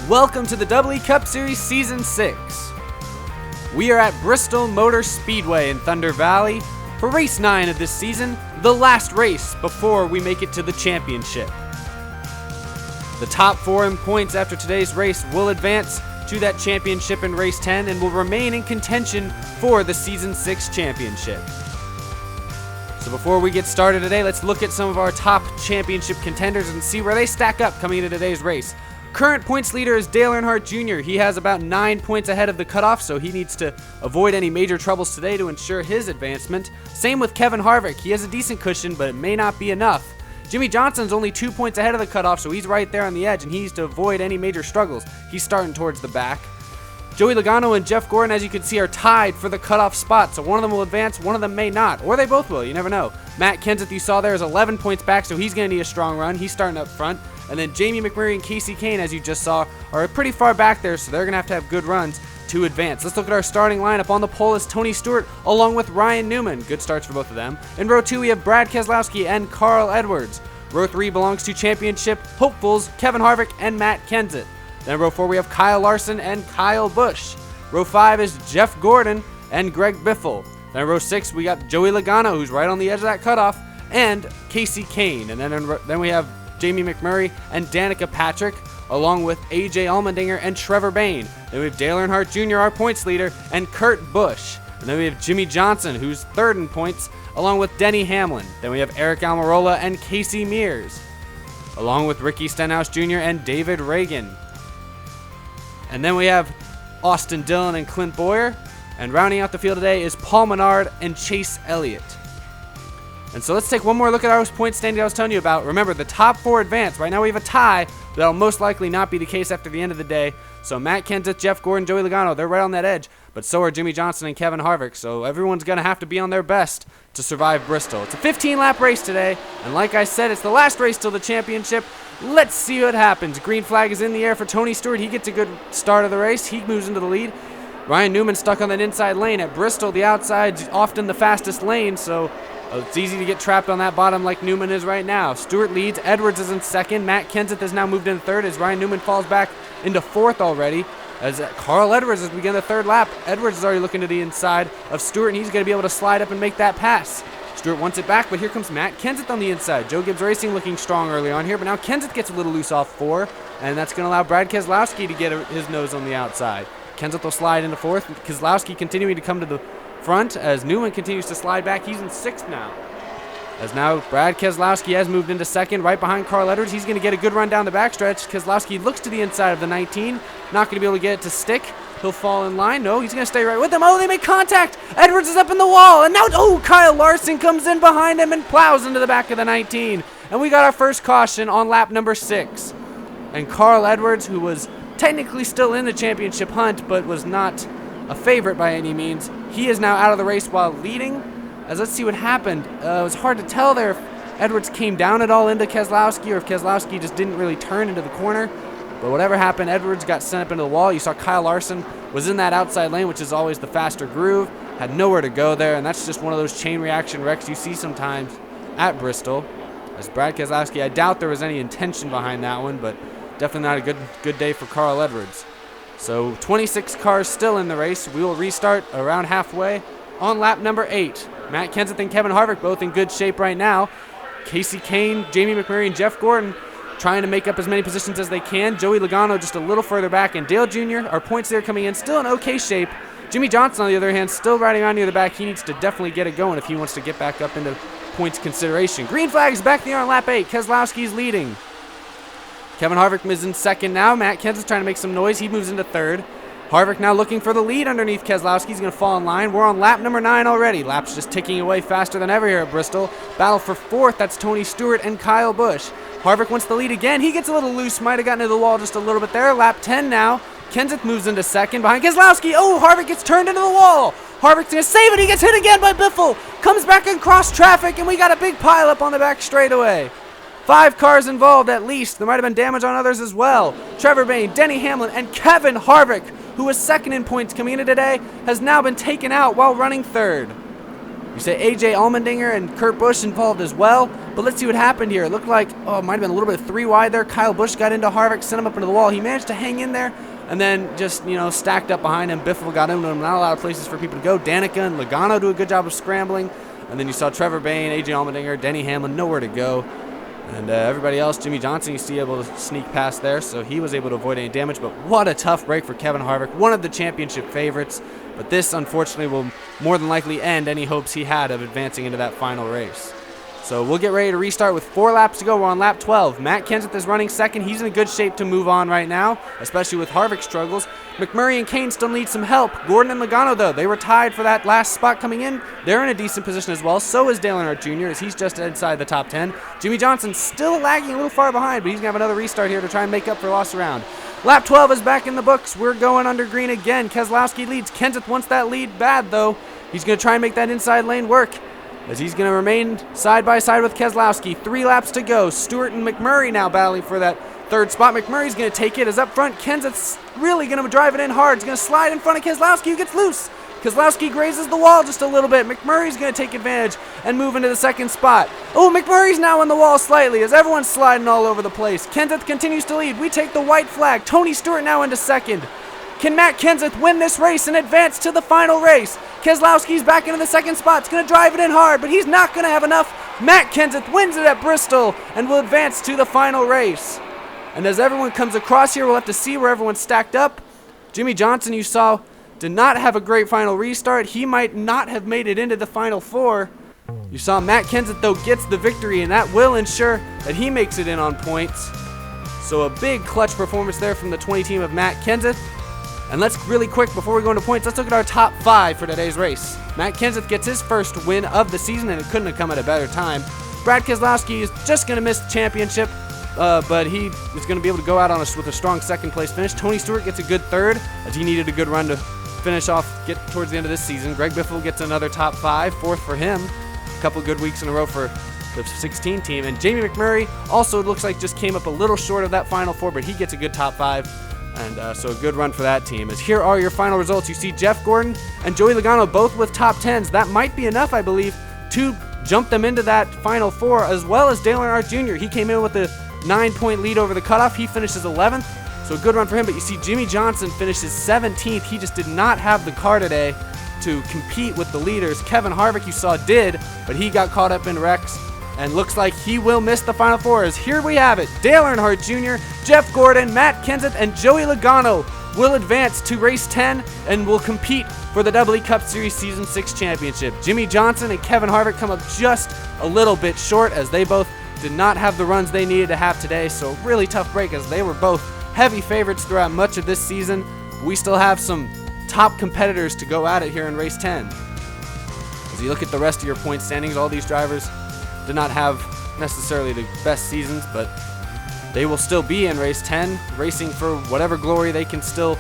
Welcome to the E Cup Series Season 6. We are at Bristol Motor Speedway in Thunder Valley for race 9 of this season, the last race before we make it to the championship. The top 4 in points after today's race will advance to that championship in race 10 and will remain in contention for the Season 6 championship. So before we get started today, let's look at some of our top championship contenders and see where they stack up coming into today's race. Current points leader is Dale Earnhardt Jr. He has about 9 points ahead of the cutoff, so he needs to avoid any major troubles today to ensure his advancement. Same with Kevin Harvick. He has a decent cushion, but it may not be enough. Jimmie Johnson's only 2 points ahead of the cutoff, so he's right there on the edge, and he needs to avoid any major struggles. He's starting towards the back. Joey Logano and Jeff Gordon, as you can see, are tied for the cutoff spot, so one of them will advance, one of them may not, or they both will, you never know. Matt Kenseth, you saw there, is 11 points back, so he's going to need a strong run. He's starting up front. And then Jamie McMurray and Casey Kane, as you just saw, are pretty far back there, so they're going to have good runs to advance. Let's look at our starting lineup. On the pole is Tony Stewart along with Ryan Newman. Good starts for both of them. In row 2, we have Brad Keselowski and Carl Edwards. Row 3 belongs to championship hopefuls Kevin Harvick and Matt Kenseth. Then row 4, we have Kyle Larson and Kyle Busch. Row 5 is Jeff Gordon and Greg Biffle. Then row 6, we got Joey Logano, who's right on the edge of that cutoff, and Casey Kane. And then we have Jamie McMurray and Danica Patrick, along with AJ Allmendinger and Trevor Bayne. Then we have Dale Earnhardt Jr., our points leader, and Kurt Busch. And then we have Jimmie Johnson, who's third in points, along with Denny Hamlin. Then we have Eric Almirola and Casey Mears, along with Ricky Stenhouse Jr. and David Reagan. And then we have Austin Dillon and Clint Boyer. And rounding out the field today is Paul Menard and Chase Elliott. And so let's take one more look at our point standing I was telling you about. Remember, the top 4 advance. Right now we have a tie, but that'll most likely not be the case after the end of the day. So Matt Kenseth, Jeff Gordon, Joey Logano, they're right on that edge. But so are Jimmie Johnson and Kevin Harvick. So everyone's going to have to be on their best to survive Bristol. It's a 15-lap race today. And like I said, it's the last race till the championship. Let's see what happens. Green flag is in the air for Tony Stewart. He gets a good start of the race. He moves into the lead. Ryan Newman stuck on that inside lane. At Bristol, the outside's often the fastest lane, so it's easy to get trapped on that bottom like Newman is right now. Stewart leads. Edwards is in second. Matt Kenseth has now moved into third as Ryan Newman falls back into fourth already. As Carl Edwards has begun the third lap. Edwards is already looking to the inside of Stewart, and he's going to be able to slide up and make that pass. Stewart wants it back, but here comes Matt Kenseth on the inside. Joe Gibbs Racing looking strong early on here, but now Kenseth gets a little loose off 4, and that's going to allow Brad Keselowski to get his nose on the outside. Kenseth will slide into 4th. Keselowski continuing to come to the front as Newman continues to slide back. He's in 6th now. As now Brad Keselowski has moved into 2nd, right behind Carl Edwards. He's going to get a good run down the backstretch. Keselowski looks to the inside of the 19. Not going to be able to get it to stick. He'll fall in line. No, he's going to stay right with them. Oh, they make contact. Edwards is up in the wall. And now, Kyle Larson comes in behind him and plows into the back of the 19. And we got our first caution on lap number 6. And Carl Edwards, who was technically still in the championship hunt, but was not a favorite by any means, he is now out of the race while leading. As let's see what happened. It was hard to tell there if Edwards came down at all into Keselowski or if Keselowski just didn't really turn into the corner. But whatever happened, Edwards got sent up into the wall. You saw Kyle Larson was in that outside lane, which is always the faster groove. Had nowhere to go there, and that's just one of those chain reaction wrecks you see sometimes at Bristol. As Brad Keselowski, I doubt there was any intention behind that one, but definitely not a good day for Carl Edwards. So 26 cars still in the race. We will restart around halfway on lap number 8. Matt Kenseth and Kevin Harvick both in good shape right now. Casey Kane, Jamie McMurray, and Jeff Gordon trying to make up as many positions as they can. Joey Logano just a little further back, and Dale Jr., our points there coming in, still in okay shape. Jimmie Johnson, on the other hand, still riding around near the back. He needs to definitely get it going if he wants to get back up into points consideration. Green flag is back in the air on lap 8. Keselowski's leading. Kevin Harvick is in 2nd now. Matt Kenseth trying to make some noise. He moves into 3rd. Harvick now looking for the lead underneath Keselowski. He's going to fall in line. We're on lap number 9 already. Laps just ticking away faster than ever here at Bristol. Battle for 4th. That's Tony Stewart and Kyle Busch. Harvick wants the lead again. He gets a little loose. Might have gotten into the wall just a little bit there. Lap 10 now. Kenseth moves into 2nd behind Keselowski. Oh, Harvick gets turned into the wall. Harvick's going to save it. He gets hit again by Biffle. Comes back and cross traffic, and we got a big pileup on the back straightaway. 5 cars involved at least. There might have been damage on others as well. Trevor Bayne, Denny Hamlin, and Kevin Harvick, who was 2nd in points coming into today, has now been taken out while running 3rd. You say AJ Allmendinger and Kurt Busch involved as well. But let's see what happened here. It looked like, oh, it might have been a little bit of 3 wide there. Kyle Busch got into Harvick, sent him up into the wall. He managed to hang in there and then just, stacked up behind him. Biffle got into him. Not a lot of places for people to go. Danica and Logano do a good job of scrambling. And then you saw Trevor Bayne, AJ Allmendinger, Denny Hamlin, nowhere to go. And everybody else, Jimmy Johnson, you see able to sneak past there, so he was able to avoid any damage. But what a tough break for Kevin Harvick, one of the championship favorites. But this, unfortunately, will more than likely end any hopes he had of advancing into that final race. So we'll get ready to restart with 4 laps to go. We're on lap 12. Matt Kenseth is running second. He's in a good shape to move on right now, especially with Harvick's struggles. McMurray and Kane still need some help. Gordon and Logano, though, they were tied for that last spot coming in. They're in a decent position as well. So is Dale Earnhardt Jr., as he's just inside the top 10. Jimmy Johnson still lagging a little far behind, but he's going to have another restart here to try and make up for lost round. Lap 12 is back in the books. We're going under green again. Keselowski leads. Kenseth wants that lead bad, though. He's going to try and make that inside lane work, as he's going to remain side by side with Keselowski. 3 laps to go. Stewart and McMurray now battling for that 3rd spot. McMurray's going to take it, as up front, Kenseth's really going to drive it in hard. He's going to slide in front of Keselowski, who gets loose. Keselowski grazes the wall just a little bit. McMurray's going to take advantage and move into the 2nd spot. Oh, McMurray's now on the wall slightly, as everyone's sliding all over the place. Kenseth continues to lead. We take the white flag. Tony Stewart now into 2nd. Can Matt Kenseth win this race and advance to the final race? Keselowski's back into the 2nd spot. It's going to drive it in hard, but he's not going to have enough. Matt Kenseth wins it at Bristol and will advance to the final race. And as everyone comes across here, we'll have to see where everyone's stacked up. Jimmy Johnson, you saw, did not have a great final restart. He might not have made it into the final 4. You saw Matt Kenseth, though, gets the victory, and that will ensure that he makes it in on points. So a big clutch performance there from the 20 team of Matt Kenseth. And let's really quick, before we go into points, let's look at our top 5 for today's race. Matt Kenseth gets his first win of the season, and it couldn't have come at a better time. Brad Keselowski is just going to miss the championship, but he is going to be able to go out with a strong 2nd place finish. Tony Stewart gets a good 3rd, as he needed a good run to finish off, get towards the end of this season. Greg Biffle gets another top 5, 4th for him. A couple good weeks in a row for the 16 team. And Jamie McMurray also, it looks like, just came up a little short of that final 4, but he gets a good top 5. And so a good run for that team. As here are your final results. You see Jeff Gordon and Joey Logano both with top 10s. That might be enough, I believe, to jump them into that final 4, as well as Dale Earnhardt Jr. He came in with a 9-point lead over the cutoff. He finishes 11th, so a good run for him. But you see Jimmy Johnson finishes 17th. He just did not have the car today to compete with the leaders. Kevin Harvick, you saw, did, but he got caught up in wrecks. And looks like he will miss the final 4, as here we have it. Dale Earnhardt Jr., Jeff Gordon, Matt Kenseth, and Joey Logano will advance to race 10 and will compete for the WWE Cup Series Season 6 Championship. Jimmy Johnson and Kevin Harvick come up just a little bit short, as they both did not have the runs they needed to have today. So really tough break, as they were both heavy favorites throughout much of this season. We still have some top competitors to go at it here in race 10. As you look at the rest of your point standings, all these drivers did not have necessarily the best seasons, but they will still be in race 10, racing for whatever glory they can still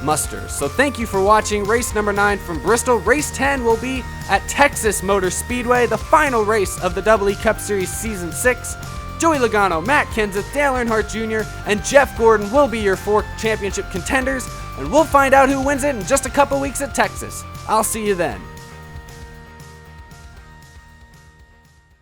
muster. So thank you for watching race number 9 from Bristol. Race 10 will be at Texas Motor Speedway, the final race of the WWE Cup Series Season 6. Joey Logano, Matt Kenseth, Dale Earnhardt Jr., and Jeff Gordon will be your 4 championship contenders, and we'll find out who wins it in just a couple weeks at Texas. I'll see you then.